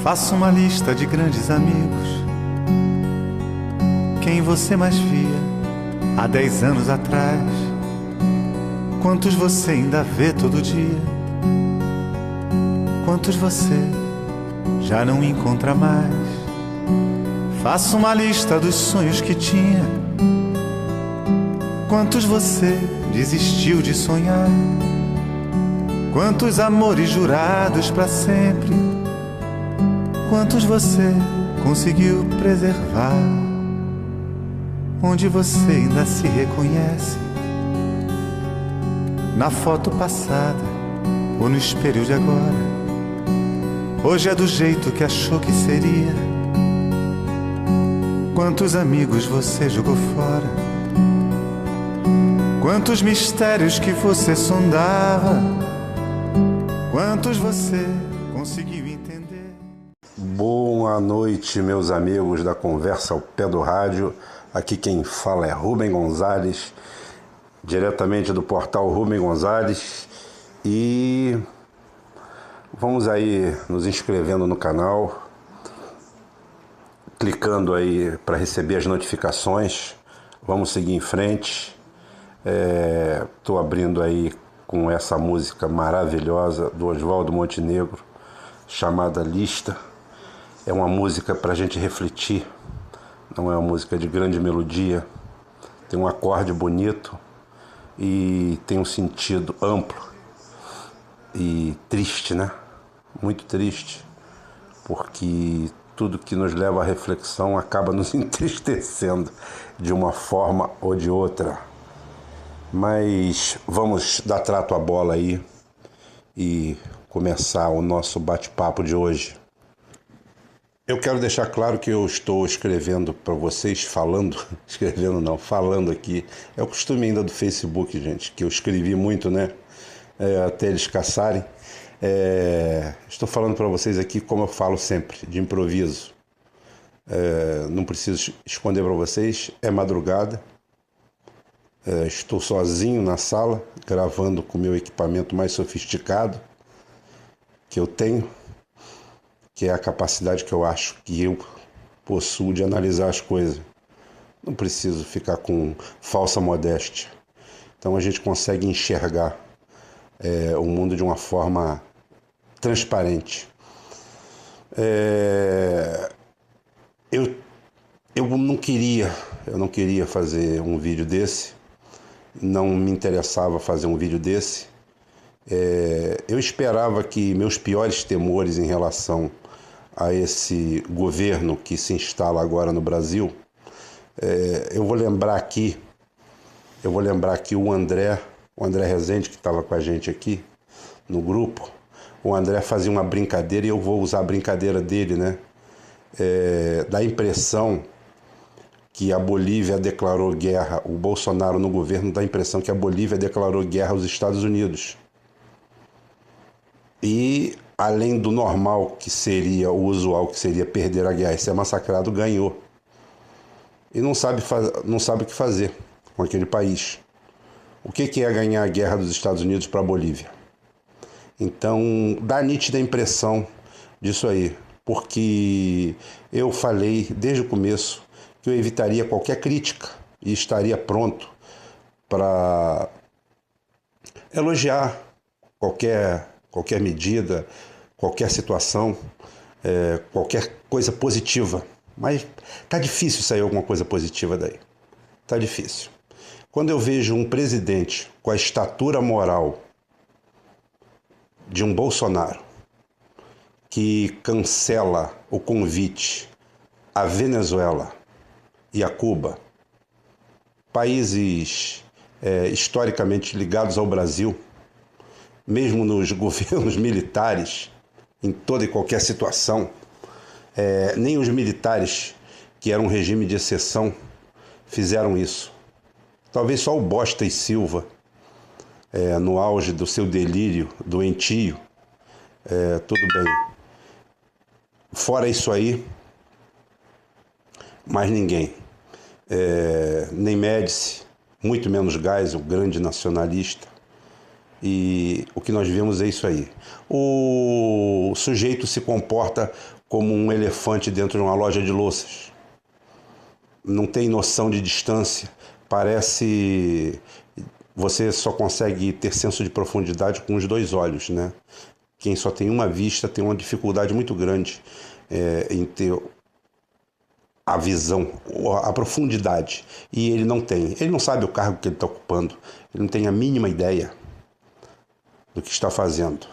Faça uma lista de grandes amigos. Quem você mais via há 10 anos atrás? Quantos você ainda vê todo dia? Quantos você já não encontra mais? Faça uma lista dos sonhos que tinha. Quantos você desistiu de sonhar? Quantos amores jurados pra sempre? Quantos você conseguiu preservar? Onde você ainda se reconhece? Na foto passada ou no espelho de agora? Hoje é do jeito que achou que seria? Quantos amigos você jogou fora? Quantos mistérios que você sondava? Quantos você conseguiu entender? Boa noite, meus amigos da Conversa ao Pé do Rádio. Aqui quem fala é Rubem Gonzalez, diretamente do portal Rubem Gonzalez. E vamos aí nos inscrevendo no canal, clicando aí para receber as notificações. Vamos seguir em frente. Estou abrindo aí com essa música maravilhosa do Oswaldo Montenegro, chamada Lista. É uma música para a gente refletir, não é uma música de grande melodia, tem um acorde bonito e tem um sentido amplo e triste, né? Muito triste, porque tudo que nos leva à reflexão acaba nos entristecendo de uma forma ou de outra. Mas vamos dar trato à bola aí e começar o nosso bate-papo de hoje. Eu quero deixar claro que eu estou escrevendo para vocês, falando aqui. É o costume ainda do Facebook, gente, que eu escrevi muito, né? Até eles caçarem. Estou falando para vocês aqui como eu falo sempre, de improviso. Não preciso esconder para vocês, é madrugada. Estou sozinho na sala, gravando com o meu equipamento mais sofisticado que eu tenho, que é a capacidade que eu acho que eu possuo de analisar as coisas. Não preciso ficar com falsa modéstia. Então a gente consegue enxergar o mundo de uma forma transparente. Eu não queria fazer um vídeo desse, não me interessava fazer um vídeo desse. Eu esperava que meus piores temores em relação a esse governo que se instala agora no Brasil, eu vou lembrar aqui o André Rezende, que estava com a gente aqui no grupo. O André fazia uma brincadeira, e eu vou usar a brincadeira dele, né? Dá a impressão que a Bolívia declarou guerra, o Bolsonaro no governo dá a impressão que a Bolívia declarou guerra aos Estados Unidos. E, além do normal, que seria o usual, que seria perder a guerra e ser massacrado, ganhou. E não sabe o que fazer com aquele país. O que é ganhar a guerra dos Estados Unidos para a Bolívia? Então, dá a nítida impressão disso aí, porque eu falei desde o começo que eu evitaria qualquer crítica e estaria pronto para elogiar qualquer medida, qualquer situação, qualquer coisa positiva. Mas tá difícil sair alguma coisa positiva daí. Tá difícil. Quando eu vejo um presidente com a estatura moral de um Bolsonaro, que cancela o convite à Venezuela e a Cuba, países historicamente ligados ao Brasil, mesmo nos governos militares, em toda e qualquer situação, nem os militares, que eram um regime de exceção, fizeram isso. Talvez só o Bosta e Silva, no auge do seu delírio doentio, tudo bem. Fora isso aí, mais ninguém. Nem Médici, muito menos Geisel, o grande nacionalista, E o que nós vemos é isso aí. O sujeito se comporta como um elefante dentro de uma loja de louças. Não tem noção de distância. Parece... Você só consegue ter senso de profundidade com os dois olhos, né? Quem só tem uma vista tem uma dificuldade muito grande em ter a visão, a profundidade. E ele não tem. Ele não sabe o cargo que ele está ocupando. Ele não tem a mínima ideia do que está fazendo.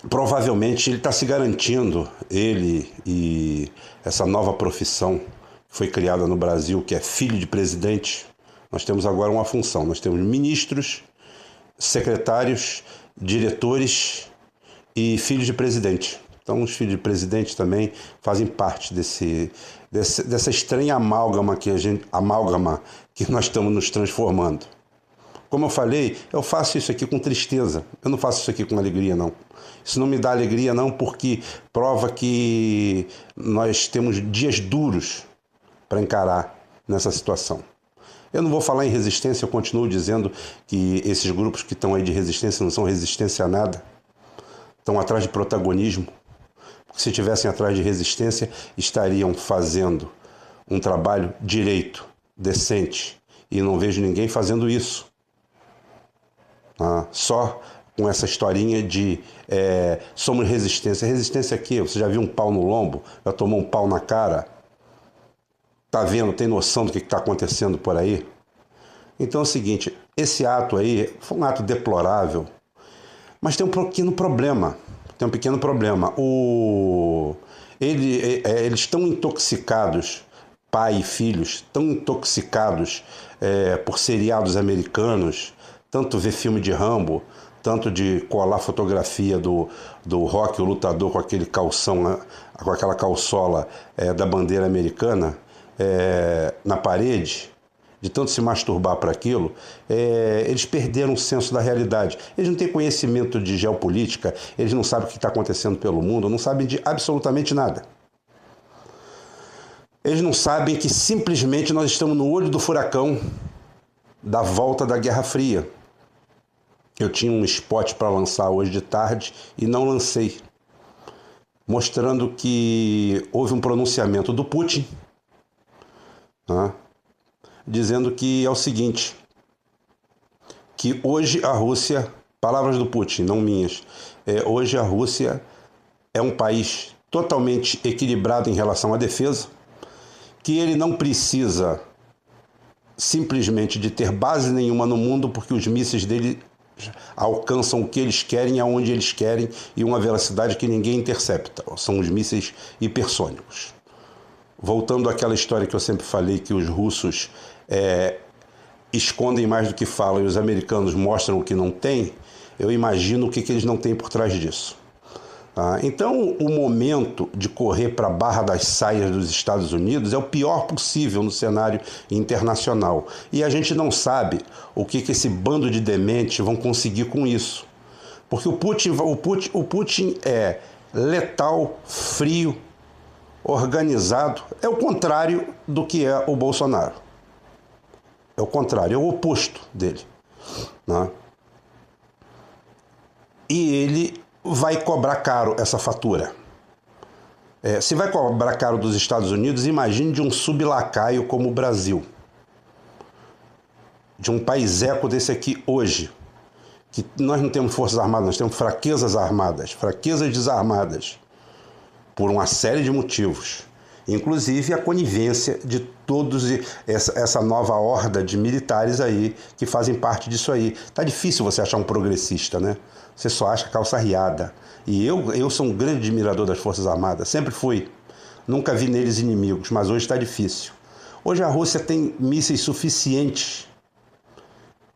Provavelmente ele está se garantindo, ele e essa nova profissão que foi criada no Brasil, que é filho de presidente. Nós temos agora uma função, nós temos ministros, secretários, diretores e filhos de presidente. Então os filhos de presidente também fazem parte dessa estranha amálgama que nós estamos nos transformando. Como eu falei, eu faço isso aqui com tristeza, eu não faço isso aqui com alegria, não. Isso não me dá alegria, não, porque prova que nós temos dias duros para encarar nessa situação. Eu não vou falar em resistência, eu continuo dizendo que esses grupos que estão aí de resistência não são resistência a nada, estão atrás de protagonismo. Porque se estivessem atrás de resistência, estariam fazendo um trabalho direito, decente, e não vejo ninguém fazendo isso. Só com essa historinha de somos resistência. Resistência aqui, você já viu um pau no lombo? Já tomou um pau na cara? Tá vendo, tem noção do que está acontecendo por aí? Então é o seguinte, esse ato aí foi um ato deplorável, mas tem um pequeno problema. Eles estão intoxicados, pai e filhos, tão intoxicados por seriados americanos, tanto ver filme de Rambo, tanto de colar fotografia do Rocky, o lutador, com aquele calção, com aquela calçola da bandeira americana na parede, de tanto se masturbar para aquilo, eles perderam o senso da realidade. Eles não têm conhecimento de geopolítica, eles não sabem o que está acontecendo pelo mundo, não sabem de absolutamente nada. Eles não sabem que simplesmente nós estamos no olho do furacão da volta da Guerra Fria. Eu tinha um spot para lançar hoje de tarde e não lancei, mostrando que houve um pronunciamento do Putin, dizendo que é o seguinte, que hoje a Rússia, palavras do Putin, não minhas, hoje a Rússia é um país totalmente equilibrado em relação à defesa, que ele não precisa simplesmente de ter base nenhuma no mundo, porque os mísseis dele alcançam o que eles querem, aonde eles querem, e uma velocidade que ninguém intercepta. São os mísseis hipersônicos. Voltando àquela história que eu sempre falei, que os russos escondem mais do que falam e os americanos mostram o que não tem, eu imagino o que eles não têm por trás disso. Então, o momento de correr para a barra das saias dos Estados Unidos é o pior possível no cenário internacional. E a gente não sabe o que esse bando de dementes vão conseguir com isso. Porque o Putin é letal, frio, organizado. É o contrário do que é o Bolsonaro. É o contrário, é o oposto dele. E ele vai cobrar caro essa fatura. Se vai cobrar caro dos Estados Unidos, imagine de um sublacaio como o Brasil. De um país-eco desse aqui hoje. Que nós não temos forças armadas, nós temos fraquezas armadas, fraquezas desarmadas. Por uma série de motivos. Inclusive a conivência de todos essa nova horda de militares aí que fazem parte disso aí. Tá difícil você achar um progressista, né? Você só acha calça riada. E eu sou um grande admirador das Forças Armadas, sempre fui. Nunca vi neles inimigos, mas hoje está difícil. Hoje a Rússia tem mísseis suficientes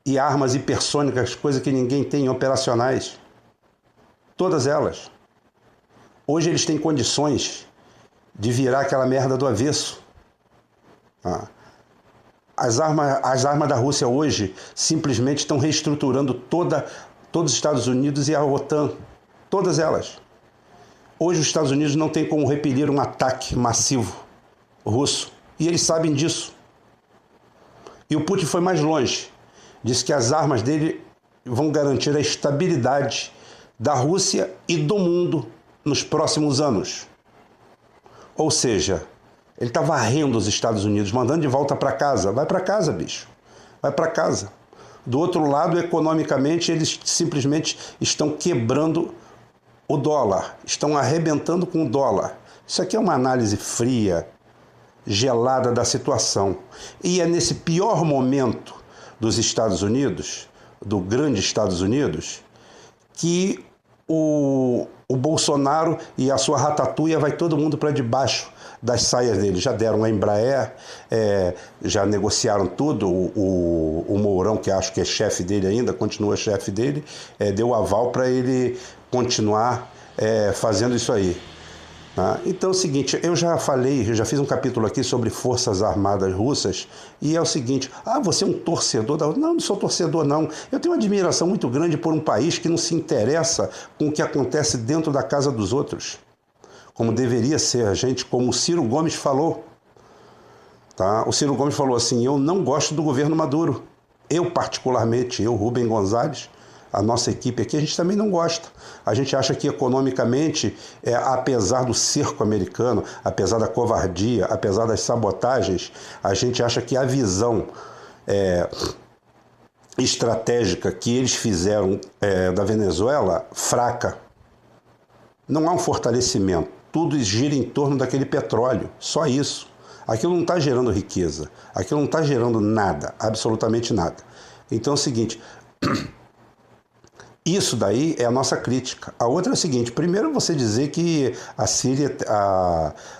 e armas hipersônicas, coisa que ninguém tem, operacionais. Todas elas. Hoje eles têm condições de virar aquela merda do avesso. As armas da Rússia hoje simplesmente estão reestruturando todos os Estados Unidos e a OTAN. Todas elas. Hoje os Estados Unidos não têm como repelir um ataque massivo russo. E eles sabem disso. E o Putin foi mais longe. disse que as armas dele vão garantir a estabilidade da Rússia e do mundo nos próximos anos. Ou seja, ele está varrendo os Estados Unidos, mandando de volta para casa. Vai para casa, bicho. Vai para casa. Do outro lado, economicamente, eles simplesmente estão quebrando o dólar, estão arrebentando com o dólar. Isso aqui é uma análise fria, gelada da situação. E é nesse pior momento dos Estados Unidos, do grande Estados Unidos, que o Bolsonaro e a sua ratatouille vai todo mundo para debaixo das saias dele. Já deram a Embraer, já negociaram tudo. O Mourão, que acho que é chefe dele ainda, continua chefe dele, deu aval para ele continuar fazendo isso aí. Tá? Então é o seguinte, eu já fiz um capítulo aqui sobre Forças Armadas Russas, e é o seguinte, você é um torcedor da Rússia? Não, não sou torcedor não. Eu tenho uma admiração muito grande por um país que não se interessa com o que acontece dentro da casa dos outros, como deveria ser a gente, como o Ciro Gomes falou. Tá? O Ciro Gomes falou assim, eu não gosto do governo Maduro. Eu particularmente, Rubem Gonzalez, a nossa equipe aqui, a gente também não gosta. A gente acha que economicamente, apesar do cerco americano, apesar da covardia, apesar das sabotagens, a gente acha que a visão estratégica que eles fizeram da Venezuela, fraca. Não há um fortalecimento. Tudo gira em torno daquele petróleo. Só isso. Aquilo não está gerando riqueza. Aquilo não está gerando nada. Absolutamente nada. Então é o seguinte... Isso daí é a nossa crítica. A outra é o seguinte, primeiro você dizer que a Síria,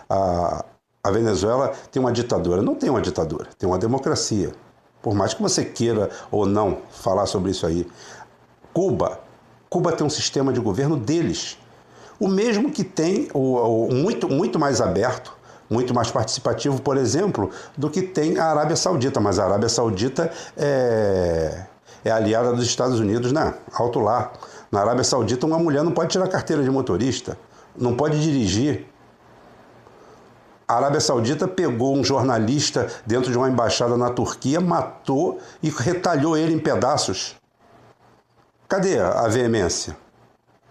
a Venezuela tem uma ditadura. Não tem uma ditadura, tem uma democracia. Por mais que você queira ou não falar sobre isso aí. Cuba tem um sistema de governo deles. O mesmo que tem, muito mais aberto, muito mais participativo, por exemplo, do que tem a Arábia Saudita. Mas a Arábia Saudita é aliada dos Estados Unidos, né? Alto lá. Na Arábia Saudita, uma mulher não pode tirar carteira de motorista, não pode dirigir. A Arábia Saudita pegou um jornalista dentro de uma embaixada na Turquia, matou e retalhou ele em pedaços. Cadê a veemência?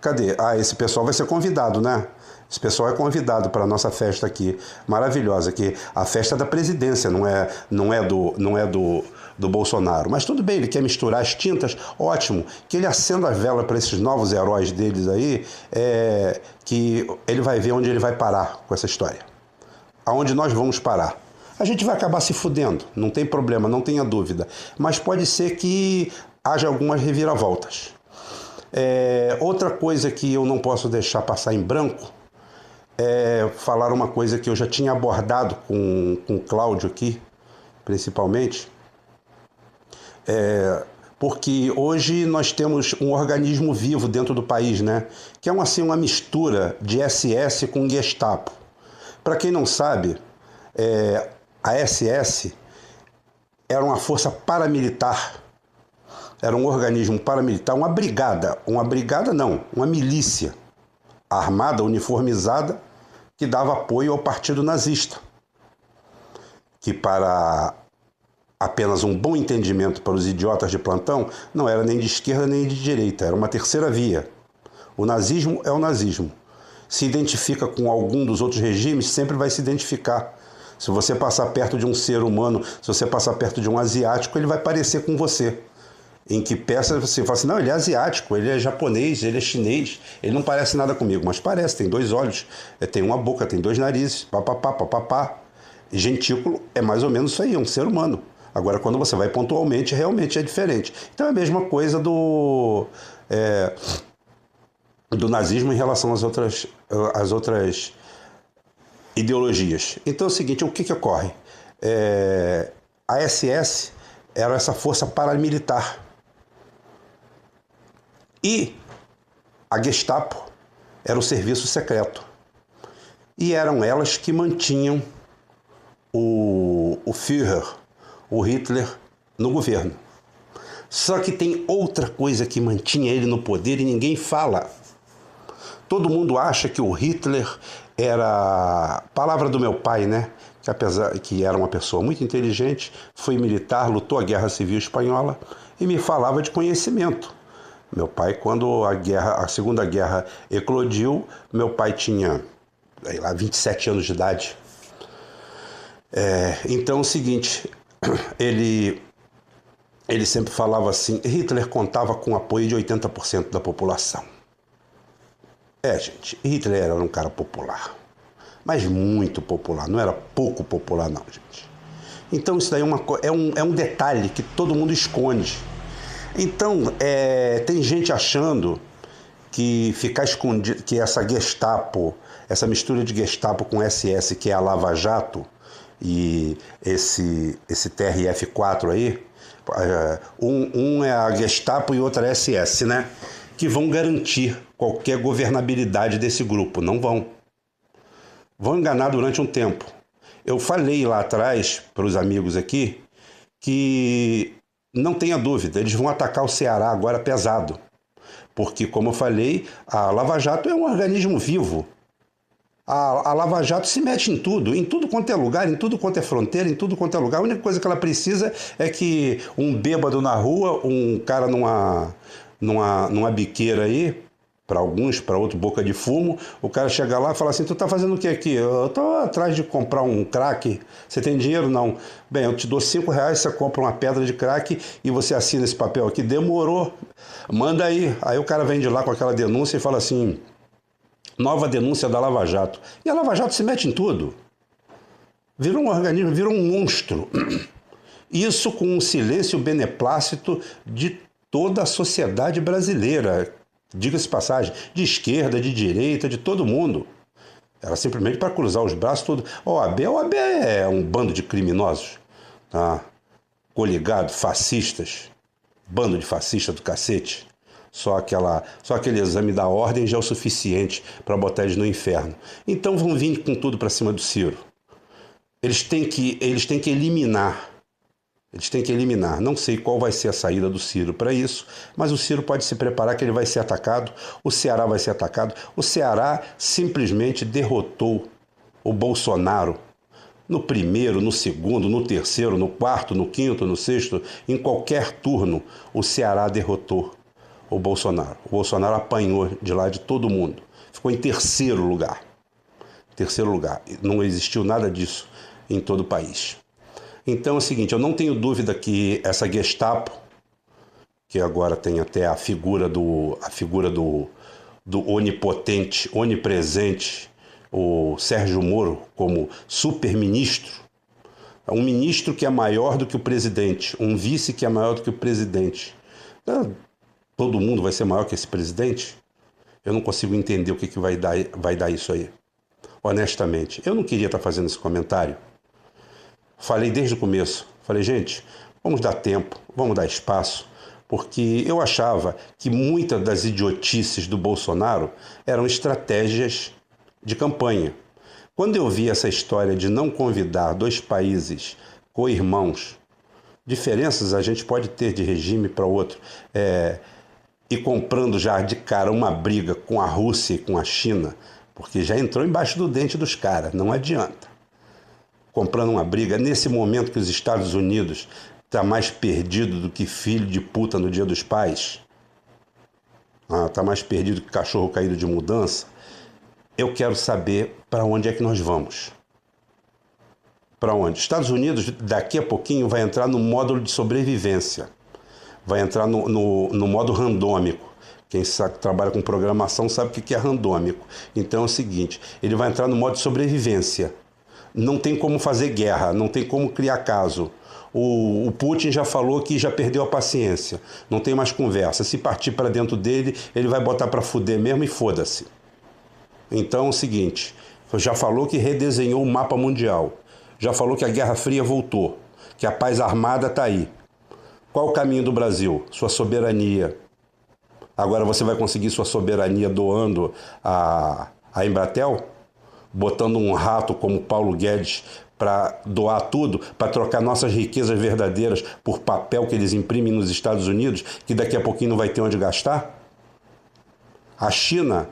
Cadê? Esse pessoal vai ser convidado, né? Esse pessoal é convidado para a nossa festa aqui, maravilhosa, que a festa é da presidência, não é do Bolsonaro. Mas tudo bem, ele quer misturar as tintas, ótimo. Que ele acenda a vela para esses novos heróis deles aí, que ele vai ver onde ele vai parar com essa história. Aonde nós vamos parar. A gente vai acabar se fudendo, não tem problema, não tenha dúvida. Mas pode ser que haja algumas reviravoltas. Outra coisa que eu não posso deixar passar em branco falar uma coisa que eu já tinha abordado com o Cláudio aqui, principalmente, porque hoje nós temos um organismo vivo dentro do país, né? Que é uma mistura de SS com Gestapo. Para quem não sabe, a SS era uma força paramilitar, era um organismo paramilitar, uma milícia armada, uniformizada, que dava apoio ao partido nazista, que para apenas um bom entendimento para os idiotas de plantão, não era nem de esquerda nem de direita, era uma terceira via. O nazismo é o nazismo. Se identifica com algum dos outros regimes, sempre vai se identificar. Se você passar perto de um ser humano, se você passar perto de um asiático, ele vai parecer com você. Em que peça você fala assim, não, ele é asiático, ele é japonês, ele é chinês, ele não parece nada comigo, mas parece, tem 2 olhos, tem uma boca, tem 2 narizes, papapá, papapá. Gentículo é mais ou menos isso aí, é um ser humano. Agora, quando você vai pontualmente, realmente é diferente. Então é a mesma coisa do nazismo em relação às outras ideologias. Então é o seguinte, o que ocorre? A SS era essa força paramilitar. E a Gestapo era o serviço secreto. E eram elas que mantinham o Führer, o Hitler, no governo. Só que tem outra coisa que mantinha ele no poder e ninguém fala. Todo mundo acha que o Hitler era... Palavra do meu pai, né? Que apesar que era uma pessoa muito inteligente, foi militar, lutou a Guerra Civil Espanhola, e me falava de conhecimento. Meu pai, quando a Segunda Guerra eclodiu, meu pai tinha, sei lá, 27 anos de idade. Então é o seguinte, ele sempre falava assim, Hitler contava com o apoio de 80% da população. Gente, Hitler era um cara popular, mas muito popular, não era pouco popular não, gente. Então isso daí é um detalhe que todo mundo esconde. Então, tem gente achando que ficar escondido, que essa Gestapo, essa mistura de Gestapo com SS, que é a Lava Jato, e esse TRF4 aí, um é a Gestapo e outro é a SS, né? Que vão garantir qualquer governabilidade desse grupo. Não vão. Vão enganar durante um tempo. Eu falei lá atrás para os amigos aqui que não tenha dúvida, eles vão atacar o Ceará agora pesado. Porque, como eu falei, a Lava Jato é um organismo vivo. A Lava Jato se mete em tudo quanto é lugar, em tudo quanto é fronteira, em tudo quanto é lugar. A única coisa que ela precisa é que um bêbado na rua, um cara numa biqueira aí, para alguns, para outro, boca de fumo, o cara chega lá e fala assim, tu tá fazendo o que aqui? Eu tô atrás de comprar um crack, você tem dinheiro? Não. Bem, eu te dou R$5, você compra uma pedra de crack e você assina esse papel aqui. Demorou, manda aí. Aí o cara vem de lá com aquela denúncia e fala assim, nova denúncia da Lava Jato. E a Lava Jato se mete em tudo. Virou um organismo, virou um monstro. Isso com um silêncio beneplácito de toda a sociedade brasileira. Diga-se passagem, de esquerda, de direita, de todo mundo. Era simplesmente para cruzar os braços todo. A OAB é um bando de criminosos, tá? Coligado, fascistas, bando de fascistas do cacete. Só aquele exame da ordem já é o suficiente para botar eles no inferno. Então vão vir com tudo para cima do Ciro. Eles têm que eliminar. Eles têm que eliminar. Não sei qual vai ser a saída do Ciro para isso, mas o Ciro pode se preparar que ele vai ser atacado, o Ceará vai ser atacado. O Ceará simplesmente derrotou o Bolsonaro no primeiro, no segundo, no terceiro, no quarto, no quinto, no sexto, em qualquer turno, o Ceará derrotou o Bolsonaro. O Bolsonaro apanhou de lá de todo mundo. Ficou em terceiro lugar. Terceiro lugar. Não existiu nada disso em todo o país. Então é o seguinte, eu não tenho dúvida que essa Gestapo, que agora tem até a figura do onipotente, onipresente, o Sérgio Moro como super-ministro, um ministro que é maior do que o presidente, um vice que é maior do que o presidente. Todo mundo vai ser maior que esse presidente? Eu não consigo entender o que vai dar isso aí. Honestamente, eu não queria estar fazendo esse comentário. Falei desde o começo, falei, gente, vamos dar tempo, vamos dar espaço, porque eu achava que muitas das idiotices do Bolsonaro eram estratégias de campanha. Quando eu vi essa história de não convidar dois países co-irmãos, diferenças a gente pode ter de regime para outro, e comprando já de cara uma briga com a Rússia e com a China, porque já entrou embaixo do dente dos caras, não adianta. Comprando uma briga, nesse momento que os Estados Unidos está mais perdido do que filho de puta no Dia dos Pais, está mais perdido que cachorro caído de mudança, eu quero saber para onde é que nós vamos. Para onde? Estados Unidos, daqui a pouquinho, vai entrar no módulo de sobrevivência, vai entrar no modo randômico. Quem sabe, trabalha com programação sabe o que é randômico. Então é o seguinte, ele vai entrar no modo de sobrevivência. Não tem como fazer guerra, não tem como criar caso. O Putin já falou que já perdeu a paciência, não tem mais conversa. Se partir para dentro dele, ele vai botar para fuder mesmo e foda-se. Então é o seguinte, já falou que redesenhou o mapa mundial, já falou que a Guerra Fria voltou, que a paz armada está aí. Qual o caminho do Brasil? Sua soberania. Agora você vai conseguir sua soberania doando a Embratel? Botando um rato como Paulo Guedes para doar tudo, para trocar nossas riquezas verdadeiras por papel que eles imprimem nos Estados Unidos, que daqui a pouquinho não vai ter onde gastar? A China,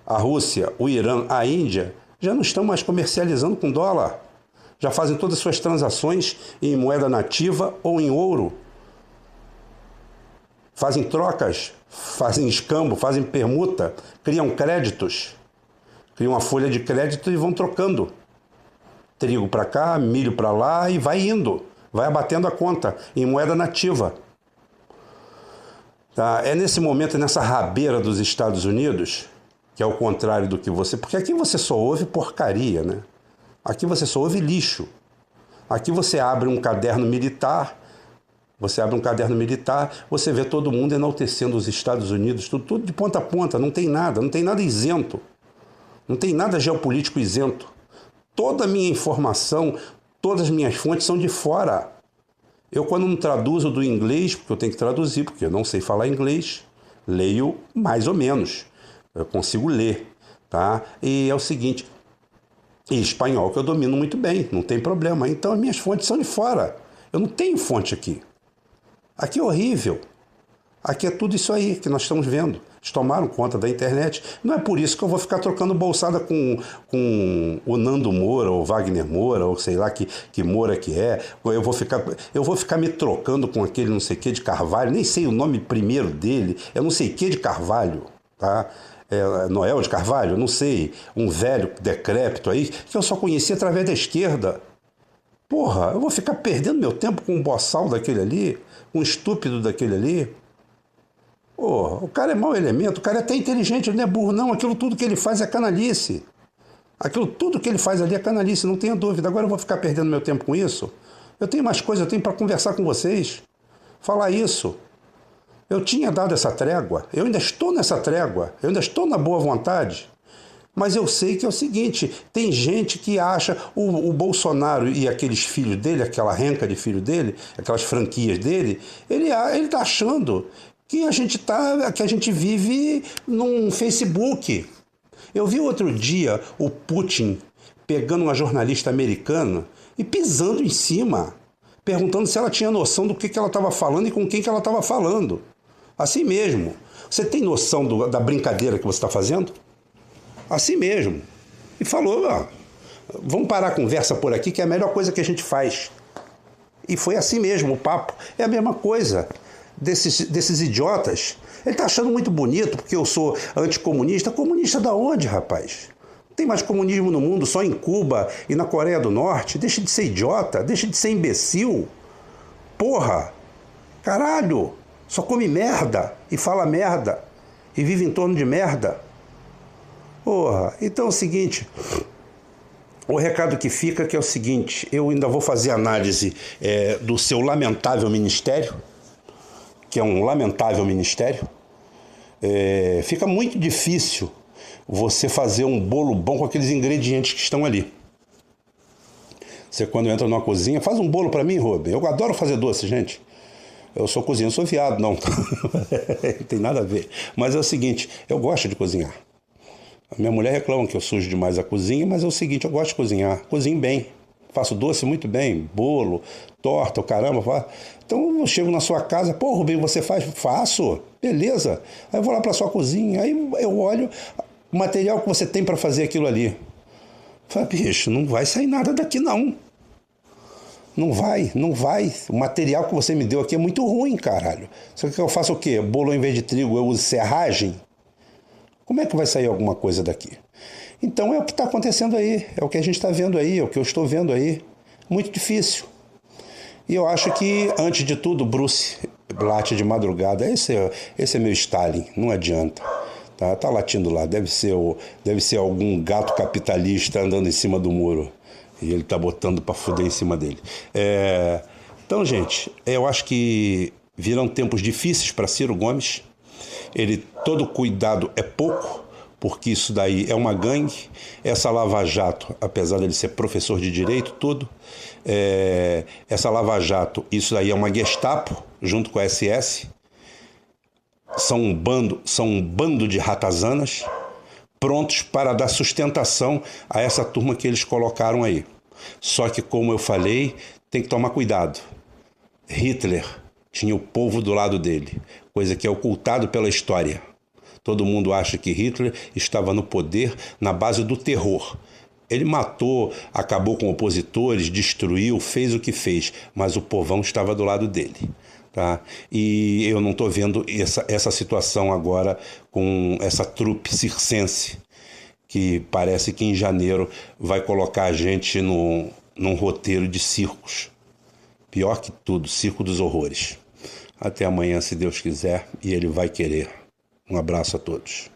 a Rússia, o Irã, a Índia já não estão mais comercializando com dólar. Já fazem todas as suas transações em moeda nativa ou em ouro. fazem trocas, fazem escambo, fazem permuta, criam créditos, criam uma folha de crédito e vão trocando. Trigo para cá, milho para lá e vai indo, vai abatendo a conta em moeda nativa. Tá? É nesse momento, nessa rabeira dos Estados Unidos, que é o contrário do que você... Porque aqui você só ouve porcaria, né? Aqui você só ouve lixo. Aqui você abre um caderno militar, você vê todo mundo enaltecendo os Estados Unidos, tudo de ponta a ponta, não tem nada isento. Não tem nada geopolítico isento. Toda a minha informação, todas as minhas fontes são de fora. Eu, quando não traduzo do inglês, porque eu tenho que traduzir, porque eu não sei falar inglês, leio mais ou menos. Eu consigo ler, tá? E é o seguinte, e espanhol que eu domino muito bem, não tem problema. Então as minhas fontes são de fora. Eu não tenho fonte aqui. Aqui é horrível. Aqui é tudo isso aí que nós estamos vendo. Eles tomaram conta da internet. Não é por isso que eu vou ficar trocando bolsada com o Nando Moura, ou Wagner Moura, ou sei lá que Moura que é. Eu vou ficar me trocando com aquele não sei que de Carvalho. Nem sei o nome primeiro dele. É não sei que de Carvalho, tá? É Noel de Carvalho, não sei. Um velho decrépito aí que eu só conheci através da esquerda. Porra, eu vou ficar perdendo meu tempo com um boçal daquele ali, um estúpido daquele ali. Porra, o cara é mau elemento, o cara é até inteligente, ele não é burro não, aquilo tudo que ele faz é canalice. Aquilo tudo que ele faz ali é canalice, não tenha dúvida. Agora eu vou ficar perdendo meu tempo com isso? Eu tenho mais coisas, eu tenho para conversar com vocês, falar isso. Eu tinha dado essa trégua, eu ainda estou nessa trégua, eu ainda estou na boa vontade. Mas eu sei que é o seguinte, tem gente que acha, o Bolsonaro e aqueles filhos dele, aquela renca de filho dele, aquelas franquias dele, ele está achando que a gente vive num Facebook. Eu vi outro dia o Putin pegando uma jornalista americana e pisando em cima, perguntando se ela tinha noção do que ela estava falando e com quem que ela estava falando. Assim mesmo. Você tem noção da brincadeira que você está fazendo? Assim mesmo. E falou, ó, vamos parar a conversa por aqui que é a melhor coisa que a gente faz. E foi assim mesmo o papo. É a mesma coisa desses idiotas. Ele tá achando muito bonito porque eu sou anticomunista. Comunista da onde, rapaz? Não tem mais comunismo no mundo, só em Cuba e na Coreia do Norte. Deixa de ser idiota, deixa de ser imbecil. Porra, caralho, só come merda e fala merda e vive em torno de merda. Porra, então é o seguinte, o recado que fica que é o seguinte, eu ainda vou fazer análise do seu lamentável ministério, que é um lamentável ministério. Fica muito difícil você fazer um bolo bom com aqueles ingredientes que estão ali. Você quando entra numa cozinha, faz um bolo para mim, Rob. Eu adoro fazer doce, gente. Eu sou cozinheiro, sou viado, não. Não tem nada a ver. Mas é o seguinte, eu gosto de cozinhar. A minha mulher reclama que eu sujo demais a cozinha, mas é o seguinte, eu gosto de cozinhar. Cozinho bem. Faço doce muito bem. Bolo, torta, o caramba. Então eu chego na sua casa, pô, Rubinho, você faz? Faço. Beleza. Aí eu vou lá para sua cozinha, aí eu olho o material que você tem para fazer aquilo ali. Fala, bicho, não vai sair nada daqui não. Não vai. O material que você me deu aqui é muito ruim, caralho. Só que eu faço o quê? Bolo ao invés de trigo eu uso serragem? Como é que vai sair alguma coisa daqui? Então é o que está acontecendo aí, é o que a gente está vendo aí, é o que eu estou vendo aí. Muito difícil. E eu acho que, antes de tudo, Bruce late de madrugada. Esse é meu Stalin, não adianta. Tá latindo lá, deve ser algum gato capitalista andando em cima do muro. E ele tá botando para fuder em cima dele. Então, gente, eu acho que virão tempos difíceis para Ciro Gomes. Todo cuidado é pouco, porque isso daí é uma gangue. Essa Lava Jato, apesar dele ser professor de direito, tudo, essa Lava Jato, isso daí é uma Gestapo, junto com a SS. São um bando de ratazanas, prontos para dar sustentação a essa turma que eles colocaram aí. Só que, como eu falei, tem que tomar cuidado. Hitler tinha o povo do lado dele, coisa que é ocultado pela história. Todo mundo acha que Hitler estava no poder na base do terror. Ele matou, acabou com opositores, destruiu, fez o que fez, mas o povão estava do lado dele. tá? E eu não estou vendo essa situação agora com essa trupe circense, que parece que em janeiro vai colocar a gente num roteiro de circos. Pior que tudo, circo dos horrores. Até amanhã, se Deus quiser, e Ele vai querer. Um abraço a todos.